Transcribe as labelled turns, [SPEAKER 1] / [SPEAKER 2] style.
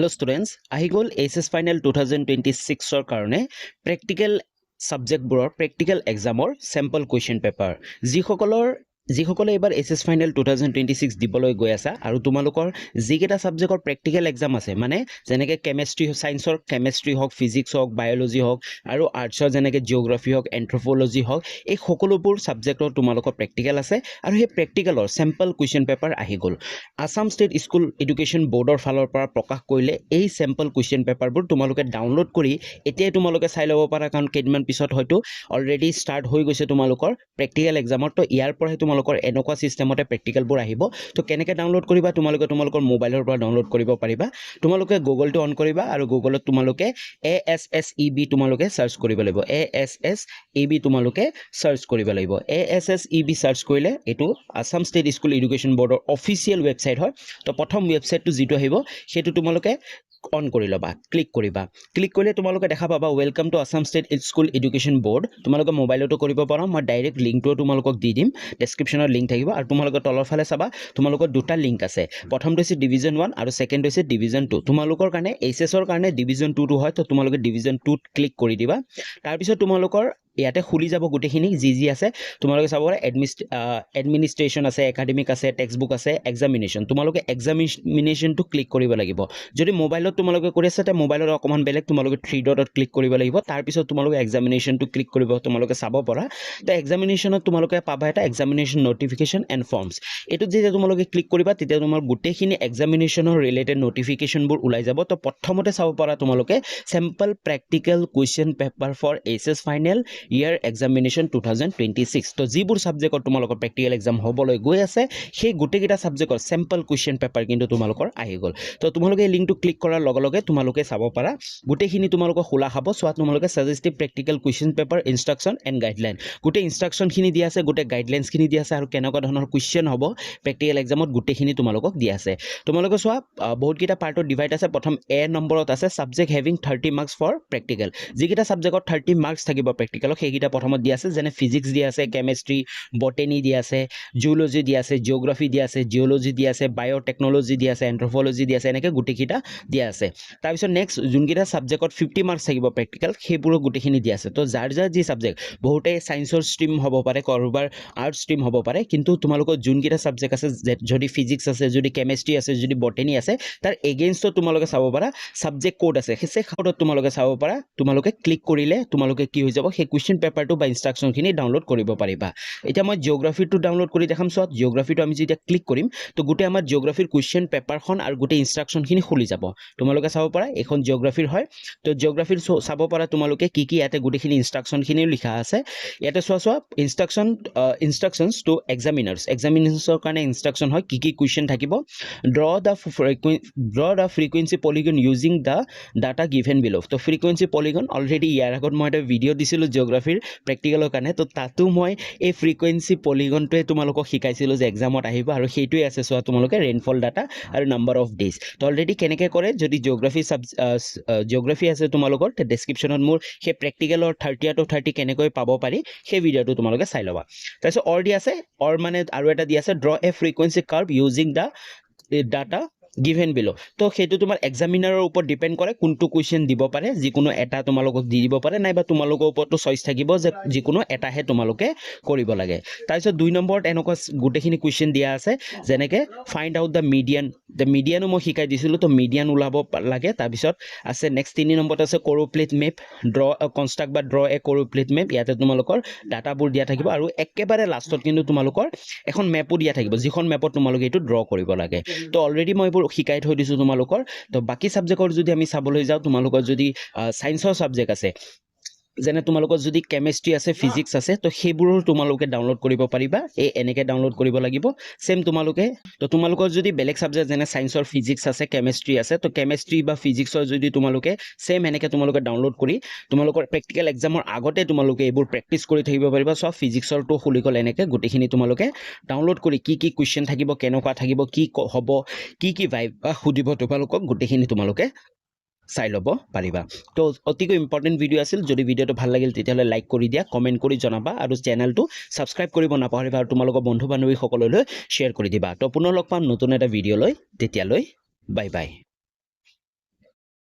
[SPEAKER 1] Hello students, আহি গ'ল HS Final 2026 ৰ কাৰণে প্ৰেক্টিকেল সাবজেক্টবোৰৰ প্ৰেক্টিকেল এক্সামৰ স্যাম্পল কুৱেশ্যন পেপাৰ যিসকলে এবাৰ HS Final 2026 দিবলৈ গৈ আছে আৰু তোমালোকৰ যিকেইটা সাবজেক্টৰ প্ৰেক্টিকেল এক্সাম আছে মানে যেনেকৈ কেমিষ্ট্ৰি সায়েন্সৰ কেমিষ্ট্ৰি হওক ফিজিক্স হওক বায়োলজি হওক আৰু আৰ্টছৰ যেনেকৈ জিওগ্ৰাফি হওক এন্থ্ৰোপলজি হওক এই সকলোবোৰ সাবজেক্টৰ তোমালোকৰ প্ৰেক্টিকেল আছে আৰু সেই প্ৰেক্টিকেলৰ স্যাম্পল কুৱেশ্যন পেপাৰ আহি গ'ল আসাম ষ্টেট স্কুল এডুকেশ্যন বোৰ্ডৰ ফালৰ পৰা প্ৰকাশ কৰিলে এই স্যাম্পল কুৱেশ্যন পেপাৰবোৰ তোমালোকে ডাউনলোড কৰি এতিয়াই তোমালোকে চাই ল'ব পাৰা কাৰণ কেইদিনমান পিছত হয়তো অলৰেডি ষ্টাৰ্ট হৈ গৈছে তোমালোকৰ প্ৰেক্টিকেল এক্সামৰ তো ইয়াৰ পৰাই তোমালোকৰ এনেকুৱা সিস্টেমতে প্ৰেক্টিকেলবোৰ আহিব তো কেনেকৈ ডাউনলোড কৰিবা তোমালোকৰ মোবাইলৰ পৰা ডাউনলোড কৰিব পাৰিবা তোমালোকে গুগলটো অন কৰিবা আৰু গুগলত তোমালোকে ASSEB তোমালোকে সাৰ্চ কৰিব লাগিব ASSEB তোমালোকে সাৰ্চ কৰিব লাগিব ASSEB সাৰ্চ কৰিলে এটো আসাম ষ্টেট স্কুল এডুকেশ্যন বোৰ্ডৰ অফিচিয়েল ৱেবসাইট হয় তো প্ৰথম ৱেবসাইটটো যেটো আহিব সেটো তোমালোকে অন কৰি লবা ক্লিক কৰিলে তোমালোকে দেখা পাবা welcome to Assam state school education board তোমালোকে মোবাইলতো কৰিব পাৰা মই ডাইৰেক্ট লিংকটো তোমালোকক দি দিম ডেসক্ৰিপচনত লিংক থাকিব আৰু তোমালোকে তলৰ ফালে চাবা তোমালোকৰ দুটা লিংক আছে প্ৰথমটো হৈছে ডিভিজন 1 আৰু সেকেন্ড হৈছে ডিভিজন 2 তোমালোকৰ কাৰণে HS ৰ কাৰণে ডিভিজন 2 টো হয় তো তোমালোকে ডিভিজন 2 ত ক্লিক কৰি দিবা তাৰ পিছত তোমালোকৰ ইয়াতে খুলি যাব গুটেখিনি জি আছে তোমালোকে চাব পাৰা এডমিনিষ্ট্ৰেচন আছে একাডেমিক আছে টেক্সটবুক আছে এক্সামিনেশন তোমালোকে এক্সামিনেশন টো ক্লিক কৰিব লাগিব যদি মোবাইলত তোমালোকে কৰি আছে তে মোবাইলৰ অকমান বেলেগ তোমালোকে 3 ডটত ক্লিক কৰিব লাগিব তাৰ পিছত তোমালোকে এক্সামিনেশন টো ক্লিক কৰিব তোমালোকে চাব পাৰা তে এক্সামিনেশনত তোমালোকে পাবা এটা এক্সামিনেশন নোটিফিকেশন এন্ড ফৰ্মস এটো যেতিয়া তোমালোকে ক্লিক কৰিবা তেতিয়া তোমাৰ গুটেখিনি এক্সামিনেশনৰ ৰিলেটেড নোটিফিকেশনবোৰ ওলাই যাব তো প্ৰথমতে চাব পাৰা তোমালোকে sample practical question paper for HS final year examination 2026 তো যিবোৰ সাবজেক্টৰ তোমালোকৰ প্ৰেক্টিকেল এক্সাম হ'বলৈ গৈ আছে সেই গুটেকিটা সাবজেক্টৰ স্যাম্পল কুৱেশ্যন পেপাৰ কিন্তু তোমালোকৰ আহি গ'ল তো তোমালোকে এই লিংকটো ক্লিক কৰাৰ লগে লগে তোমালোকে চাব পাৰা গুটেখিনি তোমালোকৰ খোলা হ'ব সোৱা তোমালোকে suggestive practical question paper instruction and guideline গুটে ইনষ্ট্ৰাকচন খিনি দিয়া আছে গুটে গাইডলাইনছ খিনি দিয়া আছে আৰু কেনেকুৱা ধৰণৰ কুৱেশ্যন হ'ব প্ৰেক্টিকেল এক্সামত গুটেখিনি তোমালোকক দিয়া আছে তোমালোকে সোৱা বহুত কিটা পাৰ্টত ডিভাইড আছে প্ৰথম এ নম্বৰত আছে subject having 30 marks for practical যিকিটা সাবজেক্টত 30 মাৰ্কস থাকিব প্ৰেক্টিকেল সেইকিটা প্ৰথমত দিয়া আছে যেনে ফিজিক্স দিয়া আছে কেমিষ্ট্ৰি বটানি দিয়া আছে জুলজি দিয়া আছে জিওগ্ৰাফি দিয়া আছে জিওলজি দিয়া আছে বায়োটেকনলজি দিয়া আছে এন্থ্ৰোপলজি দিয়া আছে এনেকে গুটেকিটা দিয়া আছে তাৰ পিছত নেক্সট যোনকিটা সাবজেক্টত 50 মাৰ্কস থাকিব প্ৰেক্টিকেল সেইবোৰ গুটেখিনি দিয়া আছে তো যাৰ যি সাবজেক্ট বহুতে সায়েন্সৰ ষ্ট্ৰীম হ'ব পাৰে কৰবাৰ আৰ্টছ ষ্ট্ৰীম হ'ব পাৰে কিন্তু তোমালোকৰ যোনকিটা সাবজেক্ট আছে যদি ফিজিক্স আছে যদি কেমিষ্ট্ৰি আছে যদি বটানি আছে তাৰ এগেইনষ্টত তোমালোকে চাব পাৰা সাবজেক্ট কোড আছে সেই কোডত তোমালোকে চাব পাৰা তোমালোকে ক্লিক কৰিলে তোমালোকে কি হৈ যাব সেই কুৱেশ্যন পেপাৰটো বা ইনষ্ট্ৰাকচনখিনি ডাউনলোড কৰিব পাৰিবা এতিয়া মই জিওগ্ৰাফিটো ডাউনলোড কৰি দেখাম সো জিওগ্ৰাফিটো আমি যেতিয়া ক্লিক কৰিম তো গুটে আমাৰ জিওগ্ৰাফিৰ কুৱেশ্যন পেপাৰখন আৰু গুটে ইনষ্ট্ৰাকচনখিনি খুলি যাব তোমালোকে চাব পাৰা এখন জিওগ্ৰাফিৰ হয় তো জিওগ্ৰাফিৰ চাব পাৰা তোমালোকে কি ইয়াতে গুটেখিনি ইনষ্ট্ৰাকচনখিনিও লিখা আছে ইয়াতে সোৱা ইনষ্ট্ৰাকচনছ টু এক্সামিনাৰ্ছৰ কাৰণে ইনষ্ট্ৰাকচন হয় কি কুৱেশ্যন থাকিব ড্ৰ দা ফ্ৰিকুৱেন্সি পলিগন ইউজিং দা ডাটা গিভেন বিলো তো ফ্ৰিকুৱেন্সি পলিগন অলৰেডি ইয়াৰ আগত মই এটা ভিডিও দিছিলো জিওগ্ৰাফিৰ প্ৰেক্টিকেলৰ কাৰণে তো তাতো মই এই ফ্ৰিকুৱেন্সি পলিগনটোৱে তোমালোকক শিকাইছিলো যে এক্সামত আহিব আৰু সেইটোৱে আছে সোৱা তোমালোকে ৰেইনফল ডাটা আৰু নাম্বাৰ অফ ডেজ তো অলৰেডি কেনেকৈ কৰে যদি জিওগ্ৰাফি আছে তোমালোকৰ তে ডেসক্ৰিপচনত মোৰ সেই প্ৰেক্টিকেলৰ 30 to 30 কেনেকৈ পাব পাৰি সেই ভিডিওটো তোমালোকে চাই ল'বা তাৰপিছত অৰ দি আছে অৰ মানে আৰু এটা দি আছে ড্ৰ এ ফ্ৰিকুৱেন্সি কাৰ্ভ ইউজিং দা ডাটা গিভেন বিলো তো সেইটো তোমাৰ এক্সামিনাৰৰ ওপৰত ডিপেন্ড কৰে কোনটো কুৱেশ্যন দিব পাৰে যিকোনো এটা তোমালোকক দি দিব পাৰে নাইবা তোমালোকৰ ওপৰতো চইচ থাকিব যে যিকোনো এটাহে তোমালোকে কৰিব লাগে তাৰপিছত 2 নম্বৰত এনেকুৱা গুটেখিনি কুৱেশ্যন দিয়া আছে যেনেকৈ ফাইণ্ড আউট দা মিডিয়ানো মই শিকাই দিছিলো তো মিডিয়ান ওলাব লাগে তাৰপিছত আছে নেক্সট 3 নম্বৰত আছে কোৰোপ্লেট মেপ ড্ৰ এ কোৰোপ্লেট মেপ ইয়াতে তোমালোকৰ ডাটাবোৰ দিয়া থাকিব আৰু একেবাৰে লাষ্টত কিন্তু তোমালোকৰ এখন মেপো দিয়া থাকিব যিখন মেপত তোমালোকে এইটো ড্ৰ কৰিব লাগে তো অলৰেডি মই শিকাই থৈ দিছো তোমালোকৰ তো বাকি সাবজেক্টৰ যদি আমি চাবলৈ যাওঁ তোমালোকৰ যদি সায়েন্সৰ সাবজেক্ট আছে যেনে তোমালোকৰ যদি কেমিষ্ট্ৰি আছে ফিজিক্স আছে তো সেইবোৰৰ তোমালোকে ডাউনলোড কৰিব পাৰিবা এনেকে ডাউনলোড কৰিব লাগিব সেম তোমালোকৰ যদি বেলেগ সাবজেক্ট যেনে সায়েন্সৰ ফিজিক্স আছে কেমিষ্ট্ৰি আছে তো কেমিষ্ট্ৰি বা ফিজিক্সৰ যদি তোমালোকে সেম এনেকে তোমালোকে ডাউনলোড কৰি তোমালোকৰ প্ৰেক্টিকেল এক্সামৰ আগতে তোমালোকে এইবোৰ প্ৰেক্টিস কৰি থাকিব পাৰিবা সব ফিজিক্সৰ তো খুলি গ'ল এনেকে গুটেখিনি তোমালোকে ডাউনলোড কৰি কি কুৱেশ্যন থাকিব কেনেকুৱা থাকিব কি হ'ব কি ভাইব সুধিব তোমালোকক গুটেখিনি তোমালোকে চাই ল'ব পাৰিবা তো অতিকৈ ইম্পৰ্টেন্ট ভিডিও আছিল যদি ভিডিওটো ভাল লাগিল তেতিয়াহলে লাইক কৰি দিয়া কমেন্ট কৰি জনাবা আৰু চেনেলটো সাবস্ক্ৰাইব কৰিব নাপাহৰিবা আৰু তোমালোকৰ বন্ধু বান্ধৱী সকললৈ শ্বেয়াৰ কৰি দিবা তো পুনৰ লগ পাম নতুন এটা ভিডিও লৈ তেতিয়ালৈ বাই বাই